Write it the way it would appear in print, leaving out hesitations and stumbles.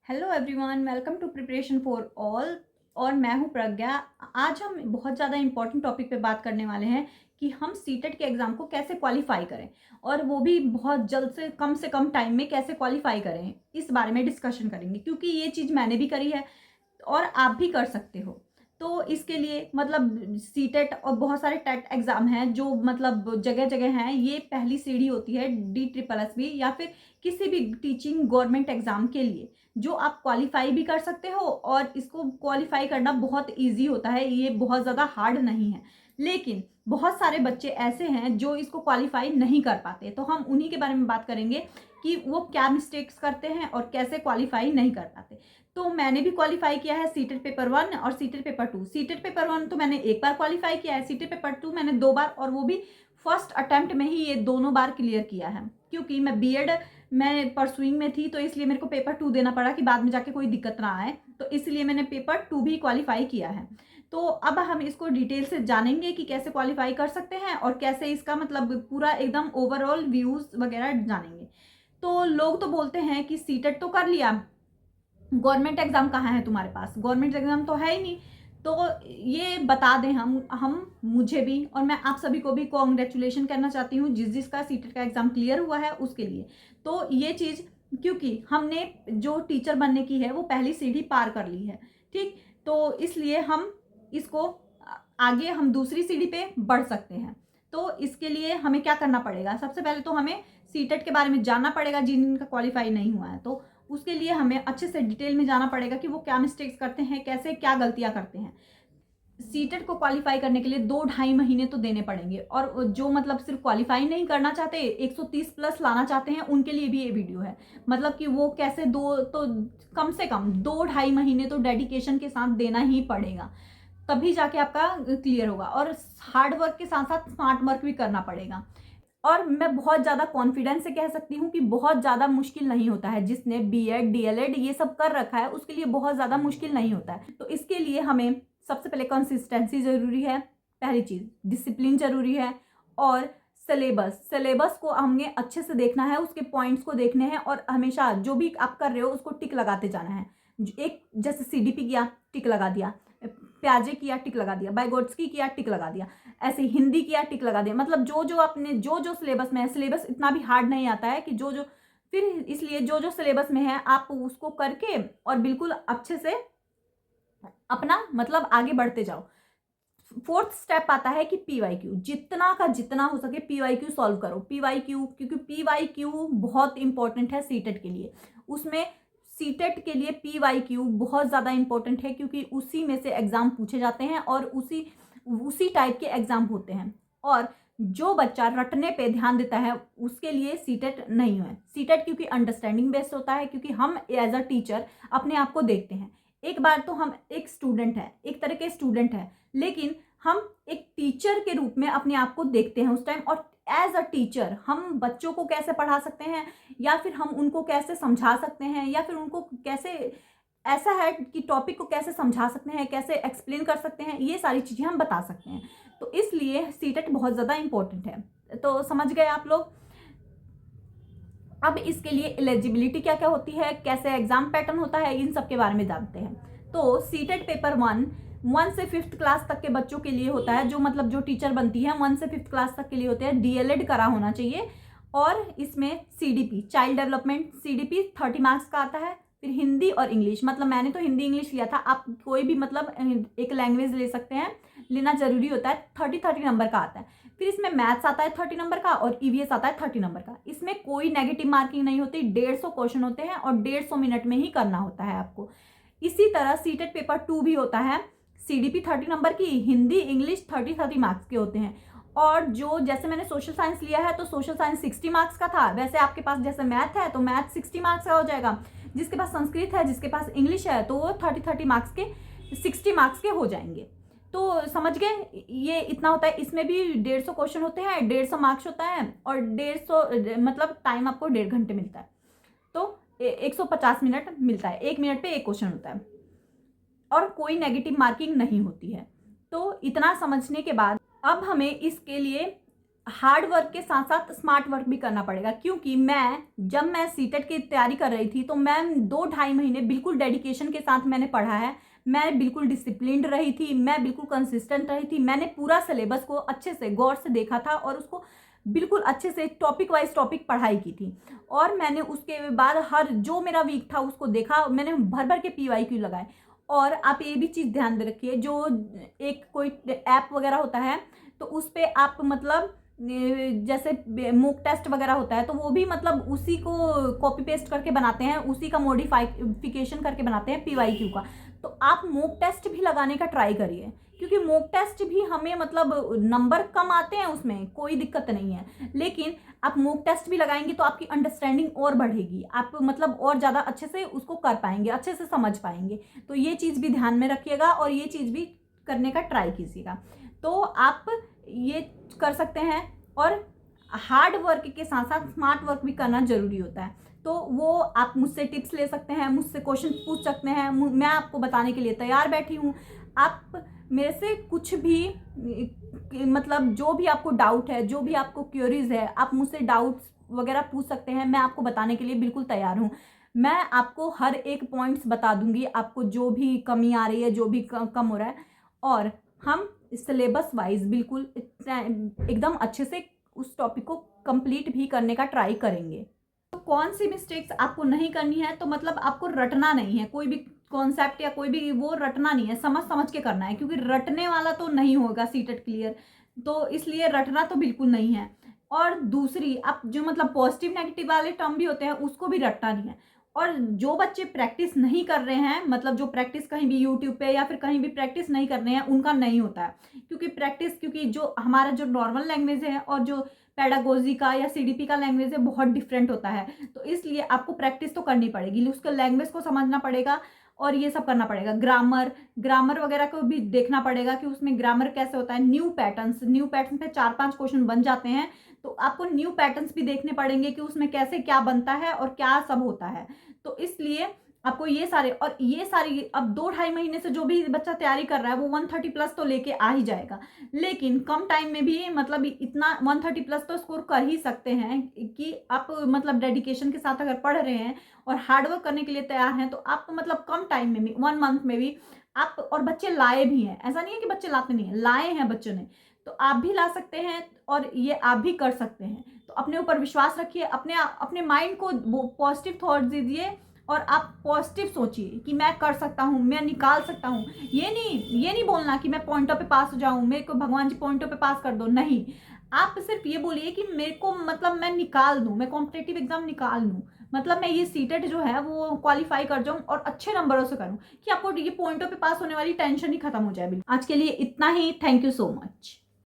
Hello everyone, welcome to preparation for all. और मैं हूं प्रज्ञा। आज हम बहुत ज़्यादा इंपॉर्टेंट टॉपिक पे बात करने वाले हैं कि हम सीटेट के एग्ज़ाम को कैसे क्वालिफाई करें और वो भी बहुत जल्द से कम टाइम में कैसे क्वालिफाई करें। इस बारे में डिस्कशन करेंगे क्योंकि ये चीज़ मैंने भी करी है और आप भी कर सकते हो। तो इसके लिए मतलब सीटेट और बहुत सारे टेट एग्ज़ाम हैं जो मतलब जगह जगह हैं। ये पहली सीढ़ी होती है DSSB या फिर किसी भी टीचिंग गवर्नमेंट एग्ज़ाम के लिए, जो आप क्वालिफाई भी कर सकते हो और इसको क्वालिफाई करना बहुत ईजी होता है। ये बहुत ज़्यादा हार्ड नहीं है, लेकिन बहुत सारे बच्चे ऐसे हैं जो इसको क्वालिफाई नहीं कर पाते। तो हम उन्हीं के बारे में बात करेंगे कि वो क्या मिस्टेक्स करते हैं और कैसे क्वालिफाई नहीं कर पाते। तो मैंने भी क्वालिफाई किया है सीटेट पेपर 1 और सीटेट पेपर 2। सीटेट पेपर 1 तो मैंने एक बार क्वालिफाई किया है, सीटेट पेपर 2 मैंने 2 बार, और वो भी फर्स्ट अटेम्प्ट में ही ये दोनों बार क्लियर किया है। क्योंकि मैं बीएड मैं परसुइंग में थी तो इसलिए मेरे को पेपर 2 देना पड़ा कि बाद में जाके कोई दिक्कत ना आए, तो इसलिए मैंने पेपर 2 भी क्वालिफाई किया है। तो अब हम इसको डिटेल से जानेंगे कि कैसे क्वालिफाई कर सकते हैं और कैसे इसका मतलब पूरा एकदम ओवरऑल व्यूज वगैरह जानेंगे। तो लोग तो बोलते हैं कि सीटेट तो कर लिया, गवर्नमेंट एग्जाम कहाँ है तुम्हारे पास, गवर्नमेंट एग्जाम तो है ही नहीं। तो ये बता दें हम मुझे भी और मैं आप सभी को भी कॉन्ग्रेचुलेशन करना चाहती हूँ जिसका सीटेट का एग्जाम क्लियर हुआ है उसके लिए। तो ये चीज़, क्योंकि हमने जो टीचर बनने की है वो पहली सीढ़ी पार कर ली है, ठीक। तो इसलिए हम इसको आगे हम दूसरी सीढ़ी पे बढ़ सकते हैं। तो इसके लिए हमें क्या करना पड़ेगा, सबसे पहले तो हमें सीटेट के बारे में जानना पड़ेगा जिनका क्वालिफाई नहीं हुआ है। तो उसके लिए हमें अच्छे से डिटेल में जाना पड़ेगा कि वो क्या मिस्टेक्स करते हैं, कैसे क्या गलतियां करते हैं। सीटेट को क्वालिफाई करने के लिए 2-2.5 महीने तो देने पड़ेंगे, और जो मतलब सिर्फ क्वालिफाई नहीं करना चाहते, 130 प्लस लाना चाहते हैं, उनके लिए भी ये वीडियो है। मतलब कि वो कैसे कम से कम 2-2.5 महीने तो डेडिकेशन के साथ देना ही पड़ेगा, तभी जाके आपका क्लियर होगा। और हार्ड वर्क के साथ साथ स्मार्ट वर्क भी करना पड़ेगा। और मैं बहुत ज़्यादा कॉन्फिडेंस से कह सकती हूँ कि बहुत ज़्यादा मुश्किल नहीं होता है। जिसने बीएड डीएलएड ये सब कर रखा है उसके लिए बहुत ज़्यादा मुश्किल नहीं होता है। तो इसके लिए हमें सबसे पहले कंसिस्टेंसी ज़रूरी है, पहली चीज़ डिसिप्लिन ज़रूरी है, और सिलेबस को हमें अच्छे से देखना है, उसके पॉइंट्स को देखने हैं, और हमेशा जो भी आप कर रहे हो उसको टिक लगाते जाना है। एक जैसे सीडीपी किया टिक लगा दिया, प्याजे किया टिक लगा दिया, बाइगोट्स्की किया टिक लगा दिया, ऐसे हिंदी किया टिक लगा दिया। मतलब जो जो आपने जो सिलेबस में है, सिलेबस इतना भी हार्ड नहीं आता है कि जो फिर इसलिए जो सिलेबस में है आप उसको करके और बिल्कुल अच्छे से अपना मतलब आगे बढ़ते जाओ। फोर्थ स्टेप आता है कि पीवाईक्यू, जितना का जितना हो सके पीवाईक्यू सॉल्व करो। पीवाईक्यू, क्योंकि पीवाईक्यू बहुत इंपॉर्टेंट है सीटेट के लिए। उसमें सीटेट के लिए पीवाईक्यू बहुत ज़्यादा इंपॉर्टेंट है क्योंकि उसी में से एग्जाम पूछे जाते हैं और उसी टाइप के एग्जाम होते हैं। और जो बच्चा रटने पे ध्यान देता है उसके लिए सीटेट नहीं है। सीटेट क्योंकि अंडरस्टैंडिंग बेस्ड होता है, क्योंकि हम एज अ टीचर अपने आप को देखते हैं। एक बार तो हम एक स्टूडेंट है, एक तरह के स्टूडेंट है, लेकिन हम एक टीचर के रूप में अपने आप को देखते हैं उस टाइम। और एज अ टीचर हम बच्चों को कैसे पढ़ा सकते हैं, या फिर हम उनको कैसे समझा सकते हैं, या फिर उनको कैसे ऐसा है कि टॉपिक को कैसे समझा सकते हैं, कैसे एक्सप्लेन कर सकते हैं, ये सारी चीज़ें हम बता सकते हैं। तो इसलिए सीटेट बहुत ज़्यादा इंपॉर्टेंट है। तो समझ गए आप लोग। अब इसके लिए एलिजिबिलिटी क्या क्या होती है, कैसे एग्जाम पैटर्न होता है, इन सब के बारे में जानते हैं। तो सीटेट पेपर 1 से 5th क्लास तक के बच्चों के लिए होता है, जो मतलब जो टीचर बनती है 1 से 5th क्लास तक के लिए होते हैं। डीएलएड करा होना चाहिए। और इसमें CDP child development CDP 30 marks का आता है। फिर हिंदी और इंग्लिश, मतलब मैंने तो हिंदी इंग्लिश लिया था, आप कोई भी मतलब एक लैंग्वेज ले सकते हैं, लेना जरूरी होता है। 30 नंबर का आता है। फिर इसमें मैथ्स आता है 30 नंबर का, और ईवीएस आता है 30 नंबर का। इसमें कोई नेगेटिव मार्किंग नहीं होती। 150 क्वेश्चन होते हैं और 150 मिनट में ही करना होता है आपको। इसी तरह सीटेट पेपर 2 भी होता है। सीडीपी 30 नंबर की, हिंदी इंग्लिश 30 मार्क्स के होते हैं। और जो जैसे मैंने सोशल साइंस लिया है तो सोशल साइंस 60 मार्क्स का था, वैसे आपके पास जैसे मैथ है तो मैथ 60 मार्क्स का हो जाएगा। जिसके पास संस्कृत है, जिसके पास इंग्लिश है, तो वो 30 मार्क्स के 60 मार्क्स के हो जाएंगे। तो समझ गए, ये इतना होता है। इसमें भी 150 क्वेश्चन होते हैं, 150 मार्क्स होता है, और 150 मतलब टाइम आपको 1.5 घंटे मिलता है। तो 150 मिनट मिलता है, 1 मिनट पे एक क्वेश्चन होता है, और कोई नेगेटिव मार्किंग नहीं होती है। तो इतना समझने के बाद अब हमें इसके लिए हार्ड वर्क के साथ साथ स्मार्ट वर्क भी करना पड़ेगा, क्योंकि जब मैं सीटेट की तैयारी कर रही थी तो मैं 2-2.5 महीने बिल्कुल डेडिकेशन के साथ मैंने पढ़ा है। मैं बिल्कुल डिसिप्लिन्ड रही थी, मैं बिल्कुल कंसिस्टेंट रही थी। मैंने पूरा सिलेबस को अच्छे से गौर से देखा था और उसको बिल्कुल अच्छे से टॉपिक वाइज टॉपिक पढ़ाई की थी। और मैंने उसके बाद हर जो मेरा वीक था उसको देखा, मैंने भर भर के PYQ लगाए। और आप ये भी चीज़ ध्यान में रखिए, जो एक कोई ऐप वगैरह होता है तो उस पर आप मतलब जैसे मॉक टेस्ट वगैरह होता है तो वो भी मतलब उसी को कॉपी पेस्ट करके बनाते हैं, उसी का मॉडिफिकेशन करके बनाते हैं PYQ का। तो आप मॉक टेस्ट भी लगाने का ट्राई करिए, क्योंकि मॉक टेस्ट भी हमें मतलब नंबर कम आते हैं, उसमें कोई दिक्कत नहीं है, लेकिन आप मॉक टेस्ट भी लगाएंगे तो आपकी अंडरस्टैंडिंग और बढ़ेगी, आप मतलब और ज़्यादा अच्छे से उसको कर पाएंगे, अच्छे से समझ पाएंगे। तो ये चीज़ भी ध्यान में रखिएगा और ये चीज़ भी करने का ट्राई कीजिएगा। तो आप ये कर सकते हैं। और हार्ड वर्क के साथ साथ स्मार्ट वर्क भी करना जरूरी होता है। तो वो आप मुझसे टिप्स ले सकते हैं, मुझसे क्वेश्चन पूछ सकते हैं, मैं आपको बताने के लिए तैयार बैठी हूँ। आप मेरे से कुछ भी मतलब जो भी आपको डाउट है, जो भी आपको क्यूरीज है, आप मुझसे डाउट्स वगैरह पूछ सकते हैं। मैं आपको बताने के लिए बिल्कुल तैयार हूँ। मैं आपको हर एक पॉइंट्स बता दूंगी, आपको जो भी कमी आ रही है, जो भी कम हो रहा है। और हम सिलेबस वाइज बिल्कुल एकदम अच्छे से उस टॉपिक को कंप्लीट भी करने का ट्राई करेंगे। तो कौन सी मिस्टेक्स आपको नहीं करनी है, तो मतलब आपको रटना नहीं है, कोई भी कॉन्सेप्ट या कोई भी वो रटना नहीं है, समझ समझ के करना है, क्योंकि रटने वाला तो नहीं होगा सीटेट क्लियर, तो इसलिए रटना तो बिल्कुल नहीं है। और दूसरी, आप जो मतलब पॉजिटिव नेगेटिव वाले टर्म भी होते हैं उसको भी रटना नहीं है। और जो बच्चे प्रैक्टिस नहीं कर रहे हैं, मतलब जो प्रैक्टिस कहीं भी यूट्यूब पे या फिर कहीं भी प्रैक्टिस नहीं कर रहे हैं, उनका नहीं होता है, क्योंकि जो हमारा जो नॉर्मल लैंग्वेज है और जो पेडागोजी का या CDP का लैंग्वेज है बहुत डिफरेंट होता है। तो इसलिए आपको प्रैक्टिस तो करनी पड़ेगी, उसके लैंग्वेज को समझना पड़ेगा और ये सब करना पड़ेगा। ग्रामर वगैरह को भी देखना पड़ेगा कि उसमें ग्रामर कैसे होता है। न्यू पैटर्न्स पे 4-5 क्वेश्चन बन जाते हैं, तो आपको न्यू पैटर्न्स भी देखने पड़ेंगे कि उसमें कैसे क्या बनता है और क्या सब होता है। तो इसलिए आपको ये सारी अब 2-2.5 महीने से जो भी बच्चा तैयारी कर रहा है वो 130+ तो लेके आ ही जाएगा। लेकिन कम टाइम में भी मतलब इतना 130+ तो स्कोर कर ही सकते हैं कि आप मतलब डेडिकेशन के साथ अगर पढ़ रहे हैं और हार्डवर्क करने के लिए तैयार हैं, तो आप मतलब कम टाइम में भी 1 मंथ में भी आप, और बच्चे लाए भी हैं, ऐसा नहीं है कि बच्चे लाते नहीं है, लाए हैं बच्चों ने, तो आप भी ला सकते हैं और ये आप भी कर सकते हैं। तो अपने ऊपर विश्वास रखिए, अपने माइंड को पॉजिटिव थॉट दीजिए और आप पॉजिटिव सोचिए कि मैं कर सकता हूँ, मैं निकाल सकता हूँ। ये नहीं बोलना कि मैं पॉइंटों पे पास हो जाऊँ, मेरे को भगवान जी पॉइंटों पे पास कर दो, नहीं। आप सिर्फ ये बोलिए कि मेरे को मतलब मैं निकाल दूँ, मैं कॉम्पिटेटिव एग्जाम निकाल लूँ, मतलब मैं ये सीटेट जो है वो क्वालिफाई कर जाऊँ और अच्छे नंबरों से करूँ, कि आपको ये पॉइंटों पे पास होने वाली टेंशन ही खत्म हो जाए। बिल्कुल। आज के लिए इतना ही। Thank you so much.